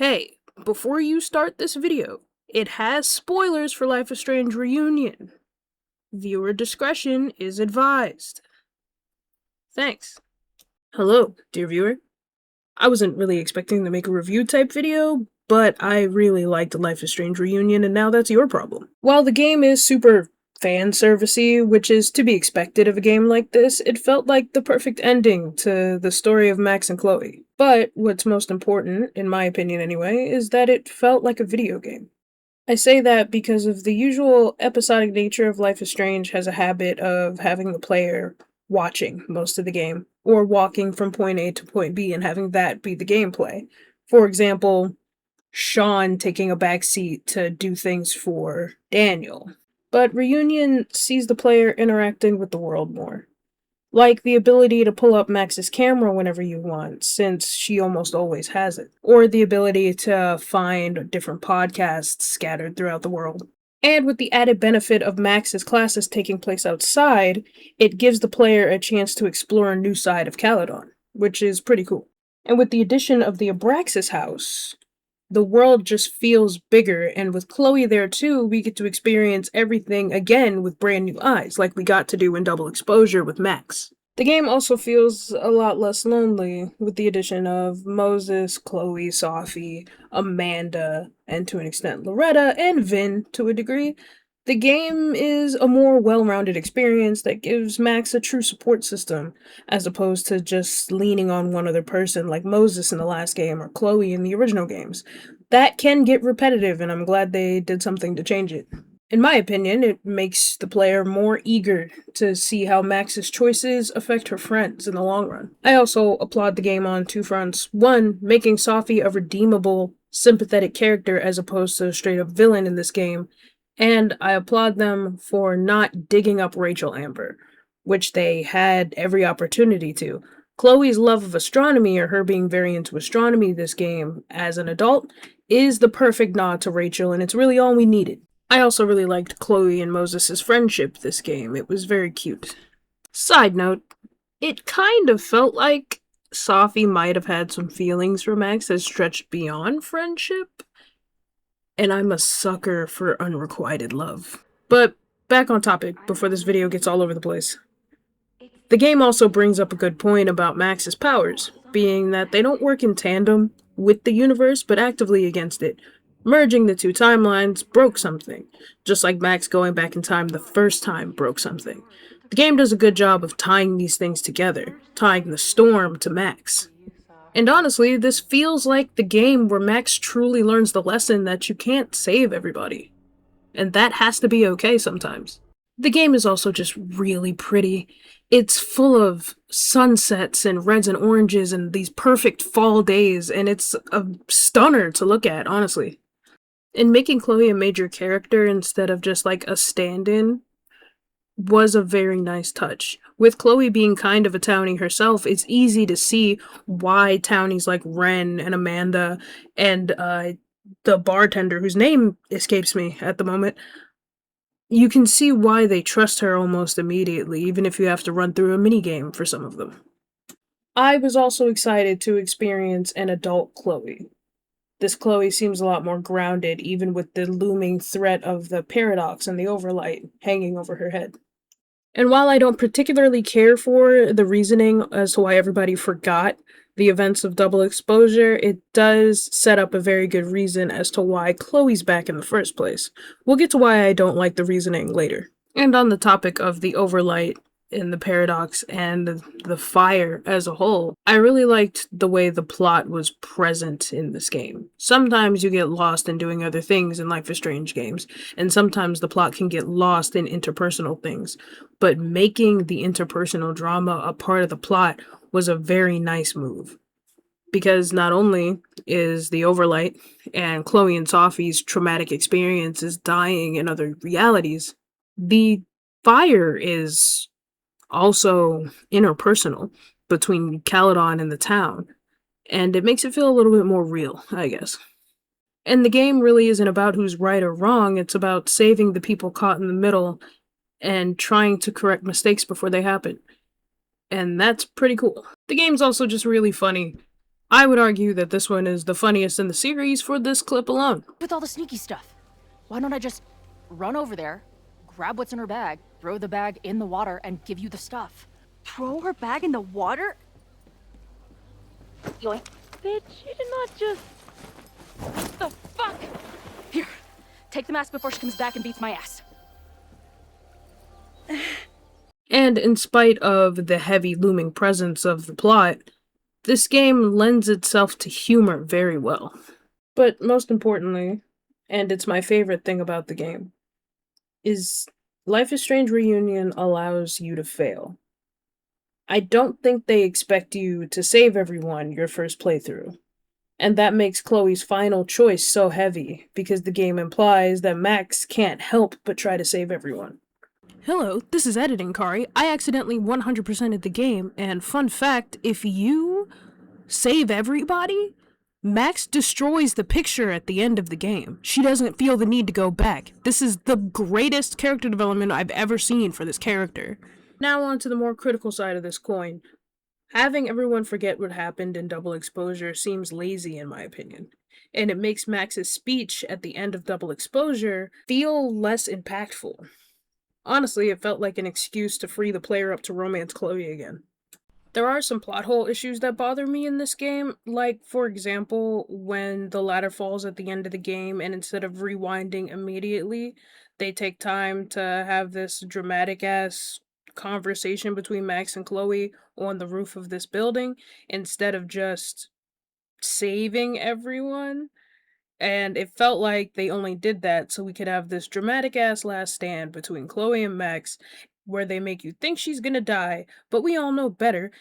Hey, before you start this video, it has spoilers for Life is Strange Reunion. Viewer discretion is advised. Thanks. Hello, dear viewer. I wasn't really expecting to make a review type video, but I really liked Life is Strange Reunion, and now that's your problem. While the game is super fan servicey, which is to be expected of a game like this, it felt like the perfect ending to the story of Max and Chloe. But what's most important, in my opinion anyway, is that it felt like a video game. I say that because of the usual episodic nature of Life is Strange has a habit of having the player watching most of the game, or walking from point A to point B and having that be the gameplay. For example, Sean taking a back seat to do things for Daniel. But Reunion sees the player interacting with the world more. Like the ability to pull up Max's camera whenever you want, since she almost always has it. Or the ability to find different podcasts scattered throughout the world. And with the added benefit of Max's classes taking place outside, it gives the player a chance to explore a new side of Caledon, which is pretty cool. And with the addition of the Abraxas house, the world just feels bigger, and with Chloe there too, we get to experience everything again with brand new eyes, like we got to do in Double Exposure with Max. The game also feels a lot less lonely with the addition of Moses, Chloe, Sophie, Amanda, and to an extent Loretta, and Vin to a degree. The game is a more well-rounded experience that gives Max a true support system, as opposed to just leaning on one other person like Moses in the last game or Chloe in the original games. That can get repetitive, and I'm glad they did something to change it. In my opinion, it makes the player more eager to see how Max's choices affect her friends in the long run. I also applaud the game on two fronts. One, making Sophie a redeemable, sympathetic character as opposed to a straight-up villain in this game, and I applaud them for not digging up Rachel Amber, which they had every opportunity to. Chloe's love of astronomy, or her being very into astronomy this game as an adult, is the perfect nod to Rachel, and it's really all we needed. I also really liked Chloe and Moses' friendship this game. It was very cute. Side note, it kind of felt like Sophie might have had some feelings for Max that stretched beyond friendship, and I'm a sucker for unrequited love. But back on topic before this video gets all over the place. The game also brings up a good point about Max's powers, being that they don't work in tandem with the universe, but actively against it. Merging the two timelines broke something, just like Max going back in time the first time broke something. The game does a good job of tying these things together, tying the storm to Max. And honestly, this feels like the game where Max truly learns the lesson that you can't save everybody. And that has to be okay sometimes. The game is also just really pretty. It's full of sunsets and reds and oranges and these perfect fall days, and it's a stunner to look at, honestly. And making Chloe a major character instead of just like a stand-in was a very nice touch. With Chloe being kind of a townie herself, it's easy to see why townies like Ren and Amanda and the bartender, whose name escapes me at the moment, you can see why they trust her almost immediately, even if you have to run through a minigame for some of them. I was also excited to experience an adult Chloe. This Chloe seems a lot more grounded, even with the looming threat of the paradox and the overlight hanging over her head. And while I don't particularly care for the reasoning as to why everybody forgot the events of Double Exposure, it does set up a very good reason as to why Chloe's back in the first place. We'll get to why I don't like the reasoning later. And on the topic of the overlight and the paradox and the fire as a whole, I really liked the way the plot was present in this game. Sometimes you get lost in doing other things in Life is Strange games, and sometimes the plot can get lost in interpersonal things, but making the interpersonal drama a part of the plot was a very nice move. Because not only is the overlight and Chloe and Sophie's traumatic experiences dying in other realities, the fire is also interpersonal between Caledon and the town, and it makes it feel a little bit more real, I guess. And the game really isn't about who's right or wrong, it's about saving the people caught in the middle and trying to correct mistakes before they happen. And that's pretty cool. The game's also just really funny. I would argue that this one is the funniest in the series for this clip alone. With all the sneaky stuff, why don't I just run over there, grab what's in her bag, throw the bag in the water, and give you the stuff? Throw her bag in the water? Yoink. Bitch, you did not just... What the fuck? Here, take the mask before she comes back and beats my ass. And in spite of the heavy looming presence of the plot, this game lends itself to humor very well. But most importantly, and it's my favorite thing about the game, is Life is Strange Reunion allows you to fail. I don't think they expect you to save everyone your first playthrough. And that makes Chloe's final choice so heavy, because the game implies that Max can't help but try to save everyone. Hello, this is Editing Kari. I accidentally 100%ed the game, and fun fact, if you save everybody, Max destroys the picture at the end of the game. She doesn't feel the need to go back. This is the greatest character development I've ever seen for this character. Now on to the more critical side of this coin. Having everyone forget what happened in Double Exposure seems lazy in my opinion, and it makes Max's speech at the end of Double Exposure feel less impactful. Honestly, it felt like an excuse to free the player up to romance Chloe again. There are some plot hole issues that bother me in this game, like, for example, when the ladder falls at the end of the game and instead of rewinding immediately, they take time to have this dramatic-ass conversation between Max and Chloe on the roof of this building, instead of just saving everyone. And it felt like they only did that so we could have this dramatic-ass last stand between Chloe and Max, where they make you think she's gonna die, but we all know better,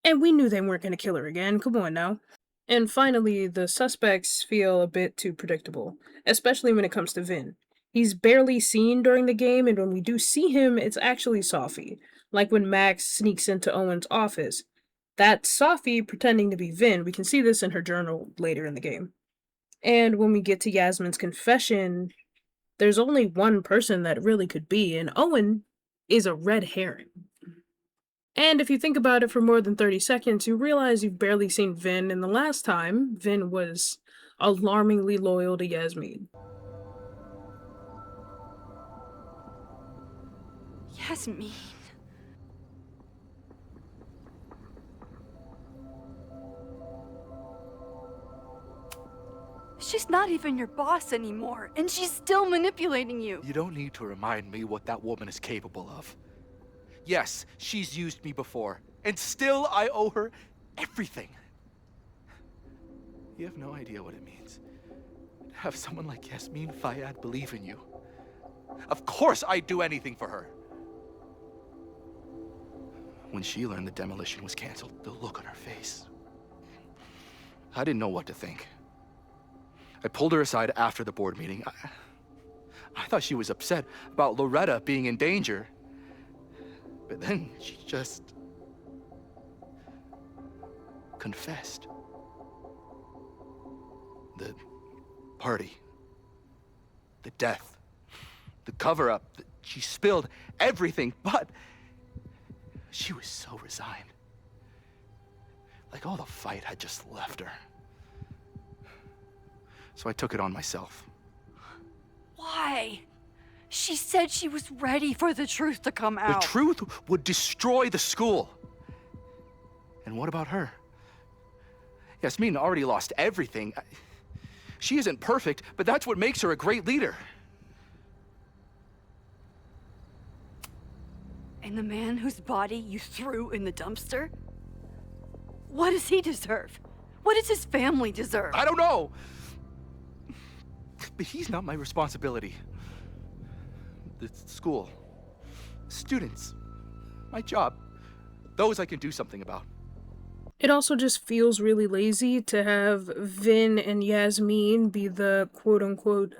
and we knew they weren't gonna kill her again, come on now. And finally, the suspects feel a bit too predictable, especially when it comes to Vin. He's barely seen during the game, and when we do see him, it's actually Sophie. Like when Max sneaks into Owen's office. That's Sophie pretending to be Vin. We can see this in her journal later in the game. And when we get to Yasmin's confession, there's only one person that it really could be, and Owen is a red herring. And if you think about it for more than 30 seconds, you realize you've barely seen Vin, and the last time, Vin was alarmingly loyal to Yasmin. Yasmin. She's not even your boss anymore, and she's still manipulating you. You don't need to remind me what that woman is capable of. Yes, she's used me before, and still I owe her everything. You have no idea what it means to have someone like Yasmin Fayyad believe in you. Of course I'd do anything for her. When she learned the demolition was canceled, the look on her face. I didn't know what to think. I pulled her aside after the board meeting. I thought she was upset about Loretta being in danger. But then she just confessed. The party, the death, the cover-up, she spilled everything, but she was so resigned. Like all the fight had just left her. So I took it on myself. Why? She said she was ready for the truth to come out. The truth would destroy the school. And what about her? Yasmin already lost everything. She isn't perfect, but that's what makes her a great leader. And the man whose body you threw in the dumpster? What does he deserve? What does his family deserve? I don't know. But he's not my responsibility. The school, students, my job, those I can do something about. It also just feels really lazy to have Vin and Yasmin be the quote-unquote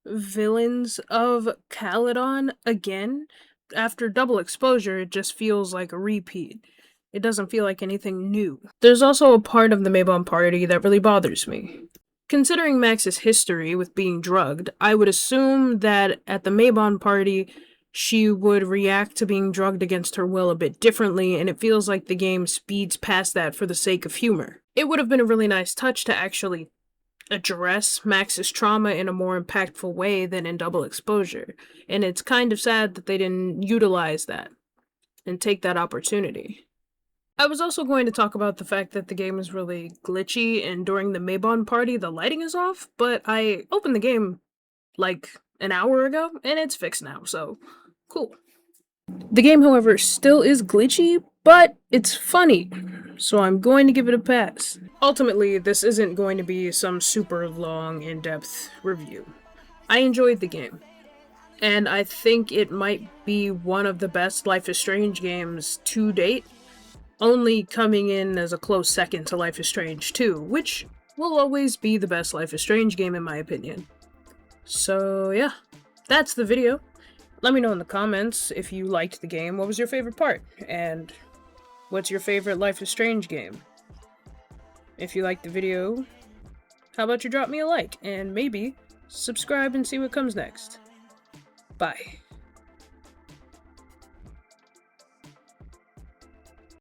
villains of Caledon again. After Double Exposure, it just feels like a repeat. It doesn't feel like anything new. There's also a part of the Mabon party that really bothers me. Considering Max's history with being drugged, I would assume that at the Mabon party, she would react to being drugged against her will a bit differently, and it feels like the game speeds past that for the sake of humor. It would have been a really nice touch to actually address Max's trauma in a more impactful way than in Double Exposure, and it's kind of sad that they didn't utilize that and take that opportunity. I was also going to talk about the fact that the game is really glitchy, and during the Mabon party the lighting is off, but I opened the game like an hour ago, and it's fixed now, so cool. The game, however, still is glitchy, but it's funny, so I'm going to give it a pass. Ultimately, this isn't going to be some super long, in-depth review. I enjoyed the game, and I think it might be one of the best Life is Strange games to date, only coming in as a close second to Life is Strange 2, which will always be the best Life is Strange game in my opinion. So yeah, that's the video. Let me know in the comments if you liked the game, what was your favorite part, and what's your favorite Life is Strange game? If you liked the video, how about you drop me a like, and maybe subscribe and see what comes next. Bye.